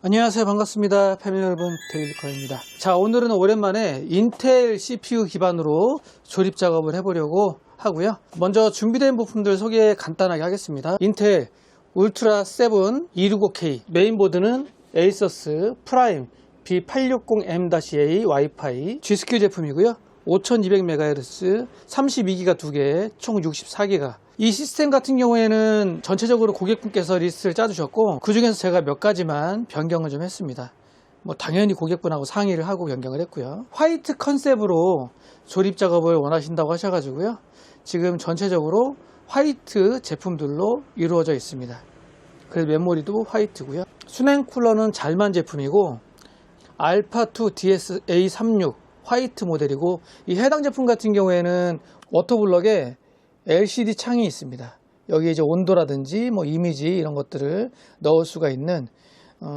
안녕하세요. 반갑습니다. 패밀리 여러분, 데일리커입니다. 자, 오늘은 오랜만에 인텔 CPU 기반으로 조립 작업을 해보려고 하고요. 먼저 준비된 부품들 소개 간단하게 하겠습니다. 인텔 울트라 7 265K 메인보드는 에이서스 프라임 B860M-A 와이파이 G-SKU 제품이고요. 5200MHz 32기가 2개 총 64기가. 이 시스템 같은 경우에는 전체적으로 고객분께서 리스트를 짜주셨고, 그 중에서 제가 몇 가지만 변경을 좀 했습니다. 당연히 고객분하고 상의를 하고 변경을 했고요. 화이트 컨셉으로 조립 작업을 원하신다고 하셔가지고요. 지금 전체적으로 화이트 제품들로 이루어져 있습니다. 그래서 메모리도 화이트고요. 수냉 쿨러는 잘만 제품이고 알파2 DSA36 화이트 모델이고, 이 해당 제품 같은 경우에는 워터블럭에 LCD 창이 있습니다. 여기에 이제 온도라든지 이미지 이런 것들을 넣을 수가 있는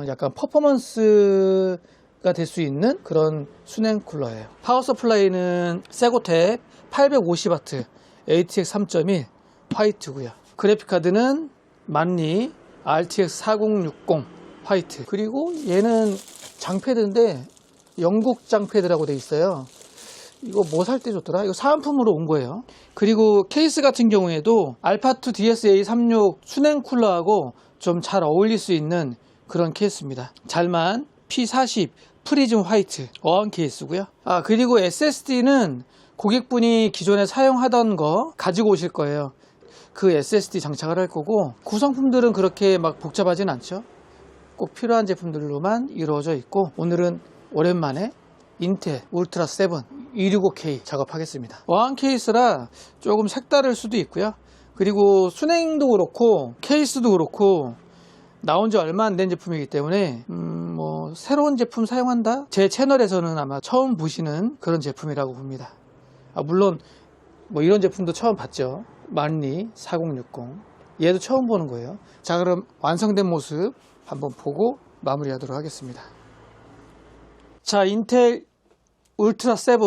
약간 퍼포먼스가 될 수 있는 그런 수냉 쿨러예요. 파워 서플라이는 세고텍 850W ATX 3.1 화이트고요. 그래픽 카드는 만리 RTX 4060 화이트. 그리고 얘는 장패드인데 영국 장패드라고 돼 있어요. 이거 뭐 살 때 줬더라? 이거 사은품으로 온 거예요. 그리고 케이스 같은 경우에도 알파2 DSA36 수냉 쿨러하고 좀 잘 어울릴 수 있는 그런 케이스입니다. 잘만 P40 프리즘 화이트 어항 케이스고요. 그리고 SSD는 고객분이 기존에 사용하던 거 가지고 오실 거예요. 그 SSD 장착을 할 거고, 구성품들은 그렇게 막 복잡하진 않죠. 꼭 필요한 제품들로만 이루어져 있고, 오늘은 오랜만에 인텔 울트라 7 265K 작업하겠습니다. 어항 케이스라 조금 색다를 수도 있고요. 그리고 수냉도 그렇고 케이스도 그렇고 나온 지 얼마 안 된 제품이기 때문에 새로운 제품 사용한다? 제 채널에서는 아마 처음 보시는 그런 제품이라고 봅니다. 물론 이런 제품도 처음 봤죠. 만리 4060 얘도 처음 보는 거예요. 자, 그럼 완성된 모습 한번 보고 마무리하도록 하겠습니다. 자, 인텔 울트라 7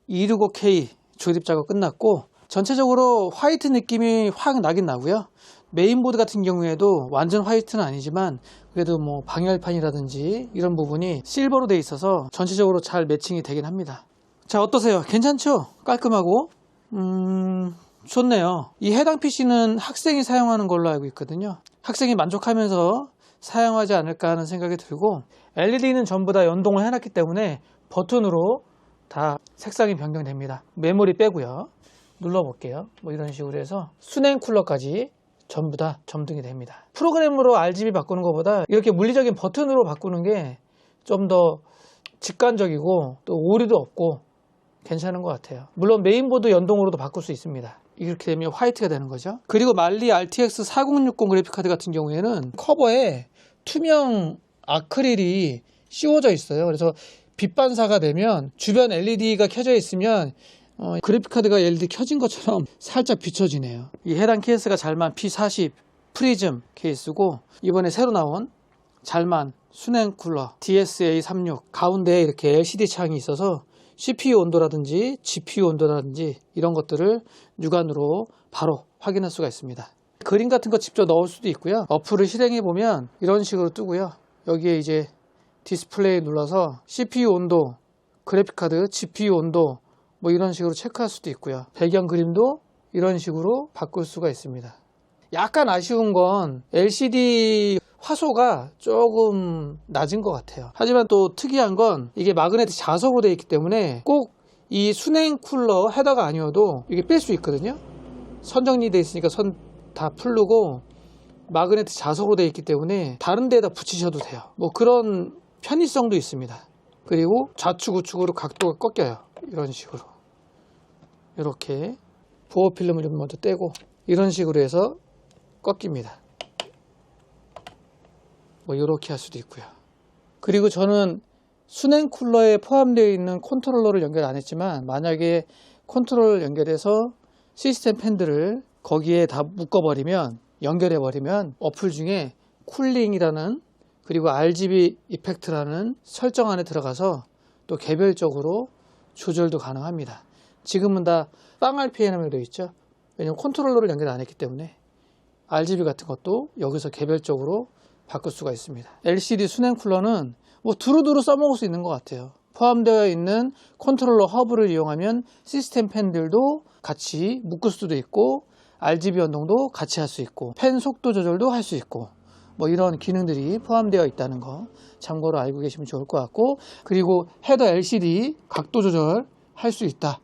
265K 조립 작업 끝났고, 전체적으로 화이트 느낌이 확 나긴 나고요. 메인보드 같은 경우에도 완전 화이트는 아니지만 그래도 방열판이라든지 이런 부분이 실버로 돼 있어서 전체적으로 잘 매칭이 되긴 합니다. 자, 어떠세요? 괜찮죠? 깔끔하고 좋네요. 이 해당 PC는 학생이 사용하는 걸로 알고 있거든요. 학생이 만족하면서 사용하지 않을까 하는 생각이 들고, LED는 전부 다 연동을 해놨기 때문에 버튼으로 다 색상이 변경됩니다. 메모리 빼고요. 눌러볼게요. 이런 식으로 해서 수냉 쿨러까지 전부 다 점등이 됩니다. 프로그램으로 RGB 바꾸는 것보다 이렇게 물리적인 버튼으로 바꾸는 게 좀 더 직관적이고 또 오류도 없고 괜찮은 것 같아요. 물론 메인보드 연동으로도 바꿀 수 있습니다. 이렇게 되면 화이트가 되는 거죠. 그리고 만리 RTX 4060 그래픽카드 같은 경우에는 커버에 투명 아크릴이 씌워져 있어요. 그래서 빛 반사가 되면 주변 LED가 켜져 있으면 그래픽카드가 LED 켜진 것처럼 살짝 비춰지네요. 이 해당 케이스가 잘만 P40 프리즘 케이스고, 이번에 새로 나온 잘만 수냉 쿨러 DSA36 가운데에 이렇게 LCD 창이 있어서 CPU 온도라든지 GPU 온도라든지 이런 것들을 육안으로 바로 확인할 수가 있습니다. 그림 같은 거 직접 넣을 수도 있고요. 어플을 실행해 보면 이런 식으로 뜨고요. 여기에 이제 디스플레이 눌러서 CPU 온도, 그래픽카드, GPU 온도 이런 식으로 체크할 수도 있고요. 배경 그림도 이런 식으로 바꿀 수가 있습니다. 약간 아쉬운 건 LCD 화소가 조금 낮은 것 같아요. 하지만 또 특이한 건 이게 마그네틱 자석으로 되어 있기 때문에 꼭 이 수냉 쿨러 헤더가 아니어도 이게 뺄 수 있거든요. 선 정리되어 있으니까 선 다 풀르고 마그네틱 자석으로 되어 있기 때문에 다른 데에다 붙이셔도 돼요. 그런 편의성도 있습니다. 그리고 좌측 우측으로 각도가 꺾여요. 이런 식으로 이렇게 보호 필름을 좀 먼저 떼고 이런 식으로 해서 꺾입니다. 이렇게 할 수도 있고요. 그리고 저는 수냉 쿨러에 포함되어 있는 컨트롤러를 연결 안 했지만, 만약에 컨트롤을 연결해서 시스템 팬들을 거기에 다 묶어버리면, 연결해버리면 어플 중에 쿨링이라는 그리고 RGB 이펙트라는 설정 안에 들어가서 또 개별적으로 조절도 가능합니다. 지금은 다 빵 RPM으로 되어 있죠. 왜냐면 컨트롤러를 연결 안 했기 때문에 RGB 같은 것도 여기서 개별적으로 바꿀 수가 있습니다. LCD 수냉 쿨러는 뭐 두루두루 써먹을 수 있는 것 같아요. 포함되어 있는 컨트롤러 허브를 이용하면 시스템 팬들도 같이 묶을 수도 있고 RGB 연동도 같이 할 수 있고 팬 속도 조절도 할 수 있고 뭐 이런 기능들이 포함되어 있다는 거 참고로 알고 계시면 좋을 것 같고, 그리고 헤더 LCD 각도 조절 할 수 있다,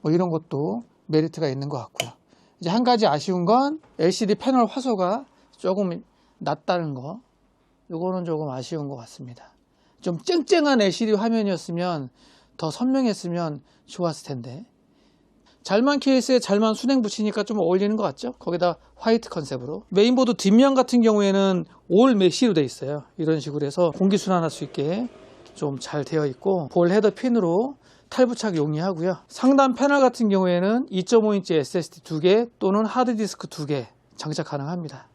뭐 이런 것도 메리트가 있는 것 같고요. 이제 한 가지 아쉬운 건 LCD 패널 화소가 조금 낮다는 거, 요거는 조금 아쉬운 것 같습니다. 좀 쨍쨍한 LCD 화면이었으면 더 선명했으면 좋았을 텐데. 잘만 케이스에 잘만 수냉 붙이니까 좀 어울리는 것 같죠? 거기다 화이트 컨셉으로. 메인보드 뒷면 같은 경우에는 올 메쉬로 되어 있어요. 이런 식으로 해서 공기 순환할 수 있게 좀 잘 되어 있고, 볼 헤더 핀으로 탈부착 용이하고요. 상단 패널 같은 경우에는 2.5인치 SSD 2개 또는 하드디스크 2개 장착 가능합니다.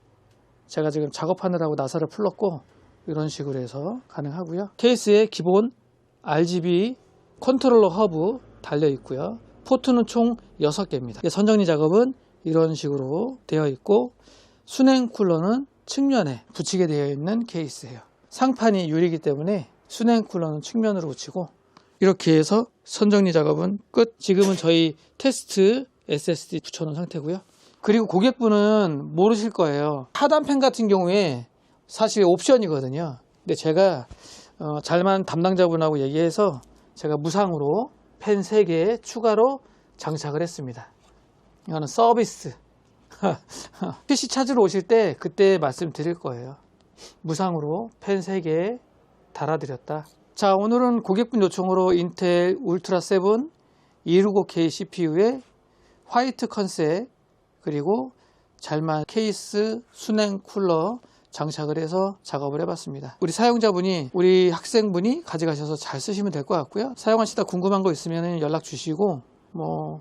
제가 지금 작업하느라고 나사를 풀렀고 이런 식으로 해서 가능하고요. 케이스에 기본 RGB 컨트롤러 허브 달려 있고요. 포트는 총 6개입니다. 선정리 작업은 이런 식으로 되어 있고, 수냉 쿨러는 측면에 붙이게 되어 있는 케이스예요. 상판이 유리이기 때문에 수냉 쿨러는 측면으로 붙이고, 이렇게 해서 선정리 작업은 끝. 지금은 저희 테스트 SSD 붙여놓은 상태고요. 그리고 고객분은 모르실 거예요. 하단팬 같은 경우에 사실 옵션이거든요. 근데 제가 잘만 담당자분하고 얘기해서 제가 무상으로 팬 3개 추가로 장착을 했습니다. 이거는 서비스. PC 찾으러 오실 때 그때 말씀드릴 거예요. 무상으로 팬 3개 달아드렸다. 자, 오늘은 고객분 요청으로 인텔 울트라 7 265K CPU에 화이트 컨셉 그리고 잘만 케이스 수냉 쿨러 장착을 해서 작업을 해봤습니다. 우리 사용자분이, 우리 학생분이 가져가셔서 잘 쓰시면 될 것 같고요. 사용하시다 궁금한 거 있으면 연락 주시고, 뭐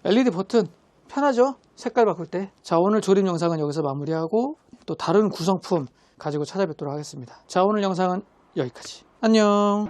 LED 버튼 편하죠? 색깔 바꿀 때. 자, 오늘 조립 영상은 여기서 마무리하고 또 다른 구성품 가지고 찾아뵙도록 하겠습니다. 자, 오늘 영상은 여기까지. 안녕.